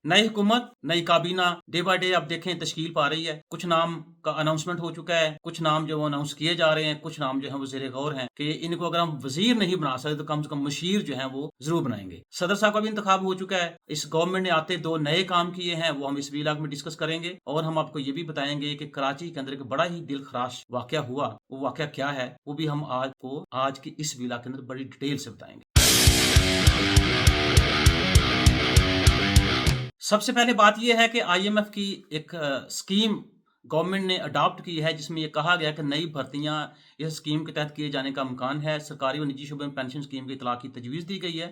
नई हुकूमत, नई काबीना डे बाय डे आप देखें तश्कील पा रही है। कुछ नाम का अनाउंसमेंट हो चुका है, कुछ नाम जो अनाउंस किए जा रहे हैं, कुछ नाम जो है वज़ीर गौर हैं कि इनको अगर हम वज़ीर नहीं बना सकते तो कम से कम मशीर जो है वो ज़रूर बनाएँगे। सदर साहब का भी इंतखाब हो चुका है। इस गवर्नमेंट ने आते 2 नए काम किए हैं, वो हम इस व्लॉग में डिस्कस करेंगे और हम आपको ये भी बताएँगे कि कराची के अंदर एक बड़ा ही दिलखराश वाक़या हुआ। वो वाक़या क्या है? वो भी हम आपको आज की इस व्लॉग के अंदर बड़ी डिटेल से बताएँगे। सबसे पहले बात ये है कि आईएमएफ की एक स्कीम गवर्नमेंट ने अडॉप्ट की है जिसमें ये कहा गया कि नई भर्तियां इस स्कीम के तहत किए जाने का इम्कान है। सरकारी और निजी शोबे में पेंशन स्कीम की इतला की तजवीज़ दी गई है।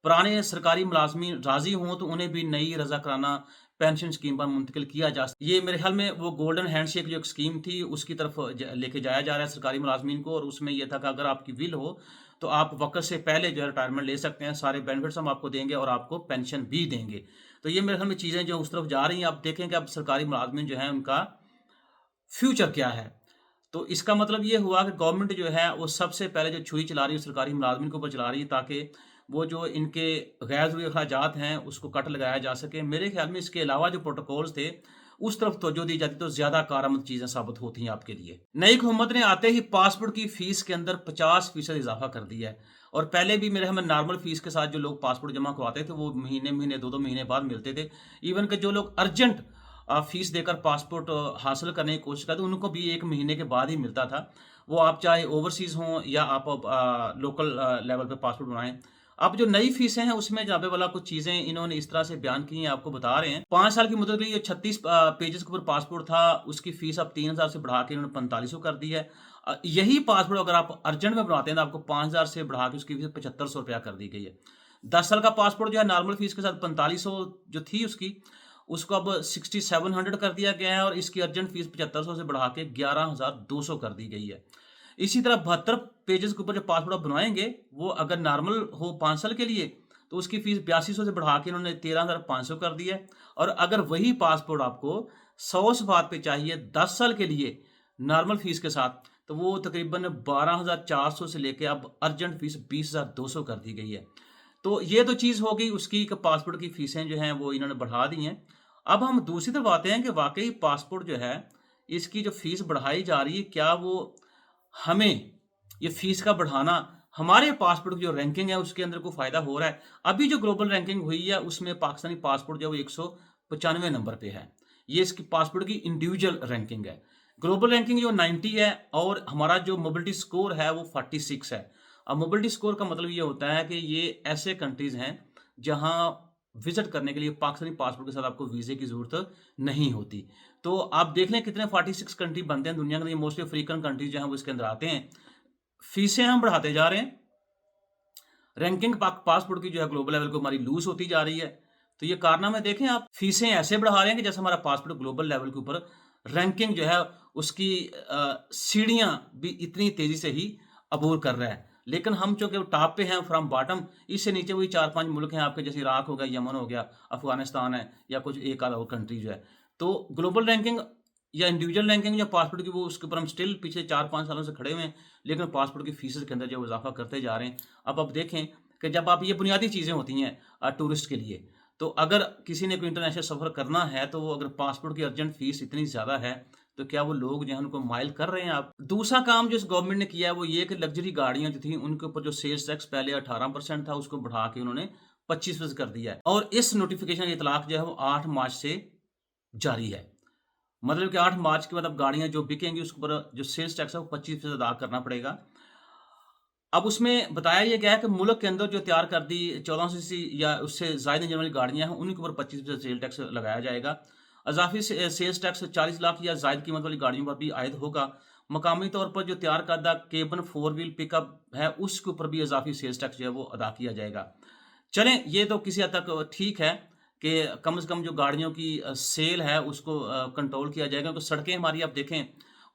पुराने सरकारी मुलाजमीन राज़ी हों तो उन्हें भी नई रज़ा कराना पेंशन स्कीम पर मुंतकिल किया जा सकता है। ये मेरे ख्याल में वो गोल्डन हैंडशेक जो एक स्कीम थी उसकी तरफ लेके जाया जा रहा है सरकारी मुलाजमीन को, और उसमें यह था कि अगर आपकी विल हो तो आप वक़्त से पहले जो है रिटायरमेंट ले सकते हैं, सारे बेनिफिट्स हम आपको देंगे और आपको पेंशन भी देंगे। तो ये मेरे ख्याल में चीज़ें जो उस तरफ जा रही हैं। अब देखें कि अब सरकारी मुलाज़मीन जो हैं उनका फ्यूचर क्या है? तो इसका मतलब ये हुआ कि गवर्नमेंट जो है वो सबसे पहले जो छुरी चला रही है सरकारी मुलाज़मिन के ऊपर चला रही है ताकि वो जो इनके गैर ज़रूरी अखराजात हैं उसको कट लगाया जा सके। मेरे ख्याल में इसके अलावा जो प्रोटोकॉल्स थे उस तरफ तवज्जो दी जाती तो ज़्यादा कारआमद चीज़ें साबित होती हैं आपके लिए। नई हुकूमत ने आते ही पासपोर्ट की फ़ीस के अंदर 50% इज़ाफ़ा कर दिया है, और पहले भी मेरे हमें नॉर्मल फ़ीस के साथ जो लोग पासपोर्ट जमा करवाते थे वो महीने-महीने 2-2 महीने बाद मिलते थे। इवन कि जो लोग अर्जेंट फ़ीस देकर पासपोर्ट हासिल करने की कोशिश करते उनको भी 1 महीने के बाद ही मिलता था। वो आप चाहे ओवरसीज़ हों या आप लोकल लेवल पे पासपोर्ट बनाएँ। अब जो नई फ़ीसें हैं उसमें जाबे वाला कुछ चीज़ें इन्होंने इस तरह से बयान की हैं, आपको बता रहे हैं। 5 साल की मुद्दत के लिए 36 पेजेज़ के ऊपर पासपोर्ट था, उसकी फ़ीस अब 3000 से बढ़ा के इन्होंने 4500 कर दी है। यही पासपोर्ट अगर आप अर्जेंट में बनवाते हैं तो आपको 5000 से बढ़ा के उसकी फ़ीस ₹7500 कर दी गई है। 10 साल का पासपोर्ट जो है नॉर्मल फ़ीस के साथ 4500 जो थी उसकी, उसको अब 6700 कर दिया गया है, और इसकी अर्जेंट फ़ीस 7500 से बढ़ा के 11200 कर दी गई है। इसी तरह 72 पेजेज़ के ऊपर जो पासपोर्ट आप बनवाएँगे, वो अगर नॉर्मल हो 5 साल के लिए, तो उसकी फ़ीस 8200 से बढ़ा के इन्होंने 13500 कर दी है। और अगर वही पासपोर्ट आपको 100 सफ़ात पे चाहिए 10 साल के लिए नॉर्मल फ़ीस के साथ, तो वो तकरीबन 12400 से लेके अब अर्जेंट फ़ीस 20200 कर दी गई है। तो ये तो चीज़ हो गई उसकी कि पासपोर्ट की फ़ीसें जो हैं वो इन्होंने बढ़ा दी हैं। अब हम दूसरी तरफ आते हैं कि वाक़ई पासपोर्ट जो है, इसकी जो फ़ीस बढ़ाई जा रही है, क्या वो हमें ये फ़ीस का बढ़ाना हमारे पासपोर्ट की जो रैंकिंग है उसके अंदर कोई फ़ायदा हो रहा है? अभी जो ग्लोबल रैंकिंग हुई है उसमें पाकिस्तानी पासपोर्ट जो है वो 195 नंबर पे है। ये इसकी पासपोर्ट की इंडिविजुअल रैंकिंग है। ग्लोबल रैंकिंग जो 90 है और हमारा जो मोबिलिटी स्कोर है वो 46 है। अब मोबिलिटी स्कोर का मतलब ये होता है कि ये ऐसे कंट्रीज़ हैं जहाँ विज़िट करने के लिए पाकिस्तानी पासपोर्ट के साथ आपको वीज़े की ज़रूरत नहीं होती। तो आप देख लें कितने 46 कंट्री बनते हैं दुनिया के अंदर, ये मोस्टली अफ्रीकन कंट्रीज़ जो हैं वो इसके अंदर आते हैं। फ़ीसें हम बढ़ाते जा रहे हैं, रैंकिंग पासपोर्ट की जो है ग्लोबल लेवल पे हमारी लूज़ होती जा रही है। तो ये कारनामे देखें आप, फ़ीसें ऐसे बढ़ा रहे हैं कि जैसे हमारा पासपोर्ट ग्लोबल लेवल के ऊपर रैंकिंग जो है उसकी सीढ़ियाँ भी इतनी तेज़ी से ही अबूर कर रहा है। लेकिन हम चूँकि टॉप पे हैं फ्रॉम बॉटम, इससे नीचे वही 4-5 मुल्क हैं आपके, जैसे इराक हो गया, यमन हो गया, अफ़गानिस्तान है, या कुछ एक आध और कंट्री जो है। तो ग्लोबल रैंकिंग या इंडिविजुअल रैंकिंग या पासपोर्ट की, वो उसके ऊपर हम स्टिल पिछले 4-5 सालों से खड़े हुए हैं, लेकिन पासपोर्ट की फ़ीसेज़ के अंदर जो इज़ाफ़ा करते जा रहे हैं। अब आप देखें कि जब आप, ये बुनियादी चीज़ें होती हैं टूरिस्ट के लिए, तो अगर किसी ने कोई इंटरनेशनल सफ़र करना है, तो वो अगर पासपोर्ट की अर्जेंट फ़ीस इतनी ज़्यादा है, तो क्या वो लोग जो हैं उनको माइल कर रहे हैं आप? दूसरा काम जो इस गवर्नमेंट ने किया है वो ये कि लग्ज़री गाड़ियाँ जो थी उनके ऊपर जो सेल्स टैक्स पहले 18% था उसको बढ़ा के उन्होंने 25% कर दिया है, और इस नोटिफ़िकेशन का इतलाक़ जो है वो 8 मार्च से जारी है। मतलब कि 8 मार्च के बाद अब गाड़ियाँ जो बिकेंगी उसके ऊपर जो सेल्स टैक्स है वो 25% अदा करना पड़ेगा। अब उसमें बताया ये गया है कि मुल्क के अंदर जो तैयार कर दी 1400 सीसी या उससे ज़ायद इंजन वाली गाड़ियाँ हैं, उनके ऊपर 25% सेल टैक्स लगाया जाएगा। इज़ाफ़ी सेल्स टैक्स 40 लाख या ज़ायद कीमत वाली गाड़ियों पर भी आयद होगा। मकामी तौर पर जो तैयार करदा केबन 4 व्हील पिकअप है, उसके ऊपर भी इज़ाफ़ी सेल्स टैक्स जो है वो अदा किया जाएगा। चलें, ये तो किसी हद तक ठीक है कि कम से कम जो गाड़ियों की सेल है उसको कंट्रोल किया जाएगा, क्योंकि सड़कें हमारी आप देखें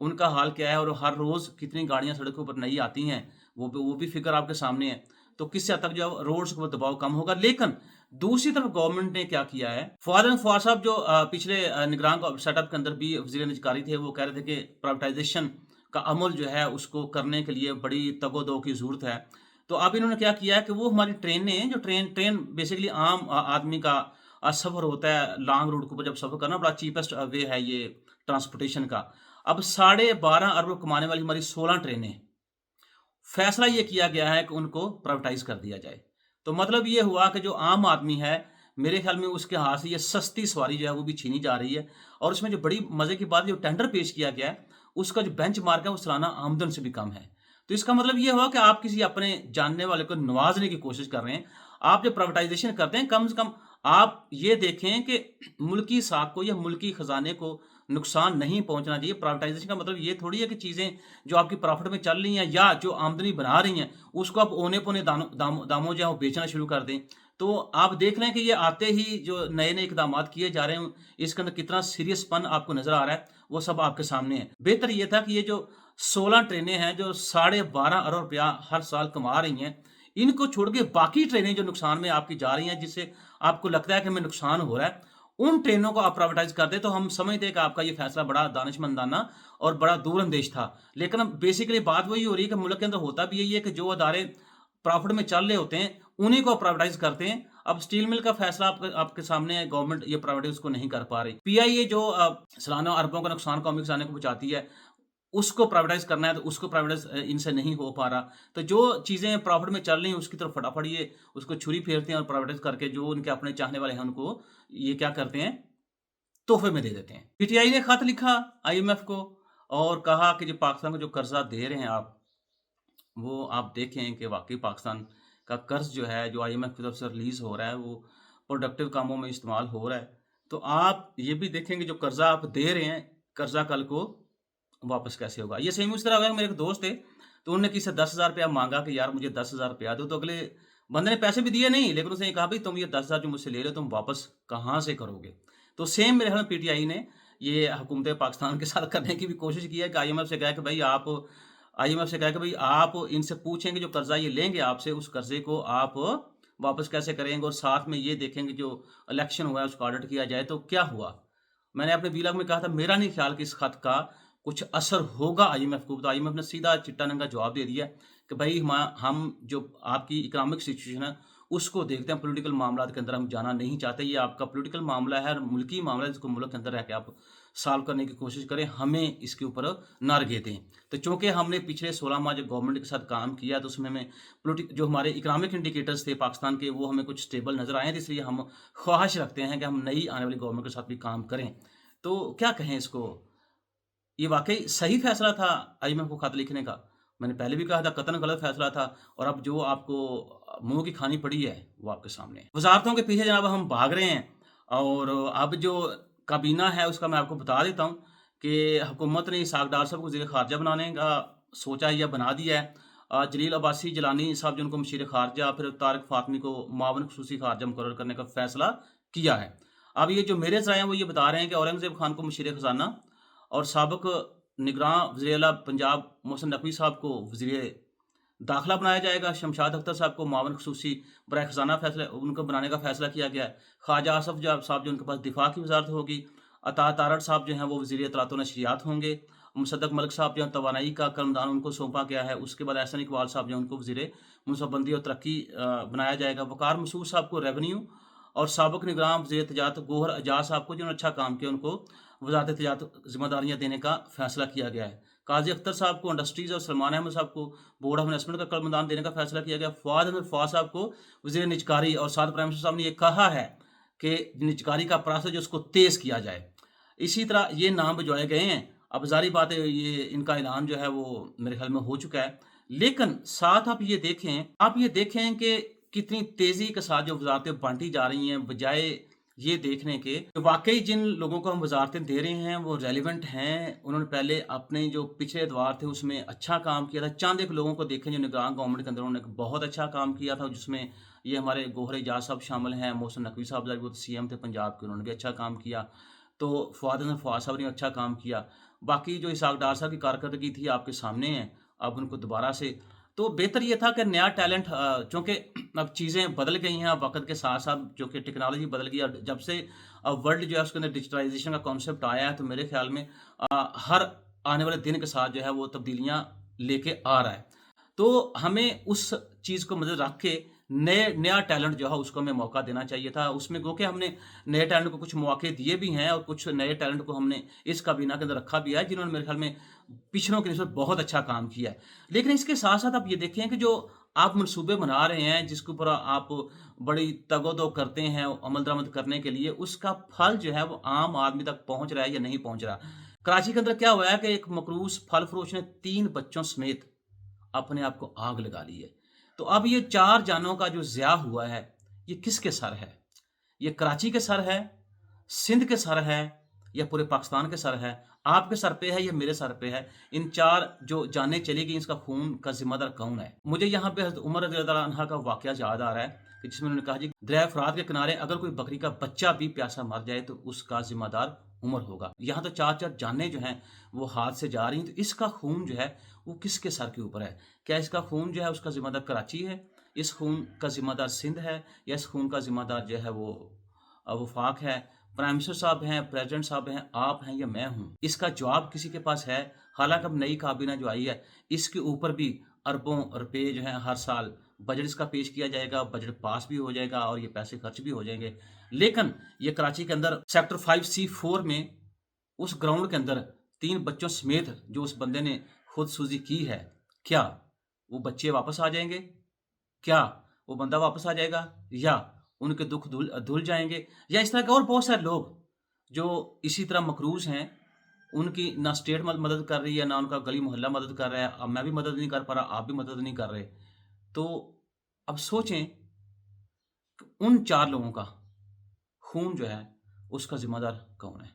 उनका हाल क्या है, और हर रोज़ कितनी गाड़ियाँ सड़कों पर नई आती हैं, वो भी फ़िगर आपके सामने है। तो किस हद तक जो है रोड्स के ऊपर दबाव कम होगा। लेकिन दूसरी तरफ गवर्नमेंट ने क्या किया है, फवाद साहब जो पिछले निगरान को सेटअप के अंदर भी वज़ीर निजकारी थे, वो कह रहे थे कि प्राइवेटाइज़ेशन का अमल जो है उसको करने के लिए बड़ी तगो-दो की ज़रूरत है। तो अब इन्होंने क्या किया है कि वो हमारी ट्रेनें जो ट्रेन ट्रेन बेसिकली आम आदमी का सफ़र होता है लॉन्ग रूट के ऊपर, जब सफ़र करना बड़ा चीपेस्ट वे है ये ट्रांसपोर्टेशन का। अब 12.5 अरब कमाने वाली हमारी 16 ट्रेनें, फैसला ये किया गया है कि उनको प्राइवेटाइज़ कर दिया जाए। तो मतलब ये हुआ कि जो आम आदमी है, मेरे ख़्याल में उसके हाथ से ये सस्ती सवारी जो है वो भी छीनी जा रही है। और उसमें जो बड़ी मज़े की बात, जो टेंडर पेश किया गया है, उसका जो बेंचमार्क है वो सालाना आमदन से भी कम है। तो इसका मतलब ये हुआ कि आप किसी अपने जानने वाले को नवाज़ने की कोशिश कर रहे हैं। आप जब प्राइवेटाइज़ेशन करते हैं, कम से कम आप ये देखें कि मुल्की साख को या मुल्की खज़ाने को नुकसान नहीं पहुँचना चाहिए। प्राइवेटाइज़ेशन का मतलब ये थोड़ी है कि चीज़ें जो आपकी प्रॉफ़िट में चल रही हैं या जो आमदनी बना रही हैं, उसको आप औने-पौने दामों जो है वो बेचना शुरू कर दें। तो आप देख रहे हैं कि ये आते ही जो नए-नए इक़दामात किए जा रहे हैं, इसके अंदर कितना सीरियसपन आपको नज़र आ रहा है, वो सब आपके सामने है। बेहतर ये था कि ये जो 16 ट्रेनें हैं, जो 12.5 अरब रुपया हर साल कमा रही हैं, इनको छोड़ के बाकी ट्रेनें जो नुकसान में आपकी जा रही हैं, जिससे आपको लगता है कि हमें नुकसान हो रहा है, उन ट्रेनों को आप प्राइवेटाइज़ कर दें, तो हम समझते हैं कि आपका ये फैसला बड़ा दानिशमंदाना और बड़ा दूरअंदेश था। लेकिन अब बेसिकली बात वही हो रही है कि मुल्क के अंदर होता भी यही है कि जो अदारे प्रॉफ़िट में चल रहे होते हैं, उन्हीं को प्राइवेटाइज़ करते हैं। अब स्टील मिल का फैसला आपके आपके सामने है, गवर्नमेंट ये प्राइवेटाइज़ उसको नहीं कर पा रही। पीआईए जो सालाना अरबों का नुकसान कौमी खजाने को पहुँचाती है, उसको प्राइवेटाइज़ करना है, तो उसको प्राइवेटाइज़ इनसे नहीं हो पा रहा। तो जो चीज़ें प्रॉफ़िट में चल रही हैं, उसकी तरफ फटाफट ये उसको छुरी फेरते हैं और प्राइवेटाइज़ करके जो उनके अपने चाहने वाले हैं, उनको ये क्या करते हैं, तोहफ़े में दे देते हैं। पीटीआई ने खत लिखा आईएमएफ को और कहा कि जो पाकिस्तान को जो कर्ज़ा दे रहे हैं आप, वो आप देखें कि वाक़ई पाकिस्तान का कर्ज़ जो है, जो आईएमएफ की तरफ से रिलीज़ हो रहा है, वो प्रोडक्टिव कामों में इस्तेमाल हो रहा है। तो आप ये भी देखें कि जो कर्ज़ा आप दे रहे हैं, कर्ज़ा कल को वापस कैसे होगा? ये सेम उस तरह हुआ, मेरे एक दोस्त थे, तो उन्होंने किसी से ₹10,000 माँगा कि यार मुझे ₹10,000 दो, तो अगले बंदे ने पैसे भी दिए नहीं, लेकिन उसने ये कहा भई तुम ये 10,000 जो मुझसे ले रहे हो, तुम वापस कहाँ से करोगे? तो सेम मेरे ख़्याल में पीटीआई ने ये हुकूमत पाकिस्तान के साथ करने की भी कोशिश की है कि आईएमएफ से कहा कि भई आप इनसे पूछें कि जो कर्ज़ा ये लेंगे आपसे, उस कर्ज़े को आप वापस कैसे करेंगे, और साथ में ये देखेंगे जो इलेक्शन हुआ है उसका ऑडिट किया जाए, तो क्या हुआ? मैंने अपने व्लॉग में कहा था, मेरा नहीं ख्याल कि इस खत का कुछ असर होगा आईएमएफ को। तो आईएमएफ ने सीधा चिट्टा-नंगा जवाब दे दिया कि भई हम जो आपकी इकोनॉमिक सिचुएशन है, उसको देखते हैं, पॉलिटिकल मामलात के अंदर हम जाना नहीं चाहते। ये आपका पॉलिटिकल मामला है और मुल्की मामला है, जिसको मुल्क के अंदर रह के आप सॉल्व करने की कोशिश करें, हमें इसके ऊपर ना रगें। तो चूँकि हमने पिछले 16 माह जो गवर्नमेंट के साथ काम किया, तो उसमें हमें जो हमारे इकोनॉमिक इंडिकेटर्स थे पाकिस्तान के, वो हमें कुछ स्टेबल नज़र आए हैं, तो इसलिए हम ख्वाहिश रखते हैं कि हम नई आने वाली गवर्नमेंट के साथ भी काम करें। तो क्या कहें इसको? ये वाक़ई सही फ़ैसला था आईएमएफ को खत लिखने का। मैंने पहले भी कहा था कतई गलत फ़ैसला था, और अब जो आपको मुँह की खानी पड़ी है, वो आपके सामने है। वज़ारतों के पीछे जनाब हम भाग रहे हैं, और अब जो काबीना है उसका मैं आपको बता देता हूँ कि हुकूमत ने इसहाक डार साहब को वज़ीर ख़ारजा बनाने का सोचा है या बना दिया है। जलील अब्बासी जिलानी साहब जिनको मशीर ख़ारजा, फिर तारिक फ़ातमी को मुआविन ख़ुसूसी ख़ारजा मुकर्रर करने का फ़ैसला किया है। अब ये जो मेरे ज़राए हैं वो ये बता रहे हैं कि औरंगज़ेब खान को मशीर ख़ज़ाना और साबिक़ निगरान वज़ीर आला पंजाब मोहसिन नकवी साहब को वज़ीर दाखिला बनाया जाएगा। शमशाद अख्तर साहब को मुआविन ख़ुसूसी बराए ख़ज़ाना फ़ैसला उनको बनाने का फ़ैसला किया गया है। ख्वाजा आसफ़ साहब जो उनके पास दिफ़ा की वज़ारत होगी। अता तारड़ साहब जो हैं वो वज़ीर इत्तलात व नशरियात होंगे। मुसद्दक़ मलिक साहब जो हैं तवानाई का कर्मदान उनको सौंपा गया है। उसके बाद एहसन इक़बाल साहब जो हैं उनको वज़ीर मनसूबाबंदी और तरक्की बनाया जाएगा। वक़ार मसूद साहब को रेवेन्यू, और साबिक़ निगरान वज़ीर तिजारत गौहर एजाज़ साहब को, जिन्होंने अच्छा काम किया, उनको वज़ारत तिजारत ज़िम्मेदारियाँ देने का फ़ैसला किया गया है। काज़ी अख्तर साहब को इंडस्ट्रीज़ और सलमान अहमद साहब को बोर्ड ऑफ इन्वेस्टमेंट का कर्मदान देने का फ़ैसला किया गया। फ़वाद अहमद फ़वाद साहब को वज़ीर निजकारी, और साथ प्राइम मिनिस्टर साहब ने ये कहा है कि निजकारी का प्रोसेस जो उसको तेज़ किया जाए। इसी तरह ये नाम भिजवाए गए हैं। अब ज़ाहिर बात है ये इनका ऐलान जो है वो मेरे ख़्याल में हो चुका है। लेकिन साथ आप ये देखें कि कितनी तेज़ी के साथ जो वज़ारतें बाँटी जा रही हैं, बजाए ये देखने के कि वाक़ई जिन लोगों को हम वज़ारतें दे रहे हैं वो रेलेवेंट हैं। उन्होंने पहले अपने जो पिछले अदवार थे उसमें अच्छा काम किया था। चंद एक लोगों को देखें जो निगरान गवर्नमेंट के अंदर उन्होंने बहुत अच्छा काम किया था, जिसमें ये हमारे गौहर एजाज़ साहब शामिल हैं, मोहसिन नकवी साहब वो तो सीएम थे पंजाब के, उन्होंने भी अच्छा काम किया। तो फ़वाद अहमद फ़वाद साहब ने अच्छा काम किया। बाकी जो इसहाक डार साहब की कारकर्दगी थी आपके सामने है, अब उनको दोबारा से तो बेहतर ये था कि नया टैलेंट, चूँकि अब चीज़ें बदल गई हैं, अब वक़्त के साथ-साथ जो कि टेक्नोलॉजी बदल गई है, और जब से वर्ल्ड जो है उसके अंदर डिजिटलाइज़ेशन का कॉन्सेप्ट आया है, तो मेरे ख़्याल में हर आने वाले दिन के साथ जो है वो तब्दीलियाँ लेके आ रहा है। तो हमें उस चीज़ को मद्देनज़र रख के نیا ٹیلنٹ جو ہے اس کو ہمیں موقع دینا چاہیے تھا۔ اس میں گو کہ ہم نے نئے ٹیلنٹ کو کچھ مواقع دیے بھی ہیں اور کچھ نئے ٹیلنٹ کو ہم نے اس کابینہ کے اندر رکھا بھی ہے جنہوں نے میرے خیال میں پچھڑوں کی نسبت بہت اچھا کام کیا ہے۔ لیکن اس کے ساتھ ساتھ آپ یہ دیکھیں کہ جو آپ منصوبے بنا رہے ہیں جس کے اوپر آپ بڑی تگ و دو کرتے ہیں عمل درآمد کرنے کے لیے، اس کا پھل جو ہے وہ عام آدمی تک پہنچ رہا ہے یا نہیں پہنچ رہا۔ کراچی کے اندر کیا ہوا ہے کہ ایک مقروض پھل فروش نے 3 بچوں سمیت اپنے آپ کو آگ لگا لی ہے۔ تو اب یہ 4 جانوں کا جو ضیاع ہوا ہے، یہ کس کے سر ہے؟ یہ کراچی کے سر ہے، سندھ کے سر ہے یا پورے پاکستان کے سر ہے؟ آپ کے سر پہ ہے یا میرے سر پہ ہے؟ ان 4 جو جانیں چلی گئیں، اس کا خون کا ذمہ دار کون ہے؟ مجھے یہاں پہ حضرت عمر رضی اللہ عنہ کا واقعہ یاد آ رہا ہے کہ جس میں انہوں نے کہا جی دریائے فرات کے کنارے اگر کوئی بکری کا بچہ بھی پیاسا مر جائے تو اس کا ذمہ دار عمر ہوگا۔ یہاں تو 4 جانیں جو ہیں وہ ہاتھ سے جا رہی ہیں، تو اس کا خون جو ہے وہ کس کے سر کے اوپر ہے؟ کیا اس کا خون جو ہے اس کا ذمہ دار کراچی ہے، اس خون کا ذمہ دار سندھ ہے، یا اس خون کا ذمہ دار جو ہے وہ وفاق ہے، پرائم منسٹر صاحب ہیں، پریزیڈنٹ صاحب ہیں، آپ ہیں یا میں ہوں؟ اس کا جواب کسی کے پاس ہے؟ حالانکہ اب نئی کابینہ جو آئی ہے اس کے اوپر بھی اربوں روپے جو ہیں ہر سال بجٹ اس کا پیش کیا جائے گا، بجٹ پاس بھی ہو جائے گا اور یہ پیسے خرچ بھی ہو جائیں گے۔ لیکن یہ کراچی کے اندر سیکٹر 5C4 میں اس گراؤنڈ کے اندر 3 بچوں سمیت جو اس بندے نے خود سوزی کی ہے، کیا وہ بچے واپس آ جائیں گے؟ کیا وہ بندہ واپس آ جائے گا؟ یا ان کے دکھ دھل جائیں گے؟ یا اس طرح کے اور بہت سارے لوگ جو اسی طرح مقروض ہیں، ان کی نہ اسٹیٹ مدد کر رہی ہے، نہ ان کا گلی محلہ مدد کر رہا ہے، اب میں بھی مدد نہیں کر پا رہا، آپ بھی مدد نہیں کر رہے۔ تو اب سوچیں کہ ان 4 لوگوں کا خون جو ہے اس کا ذمہ دار کون ہے؟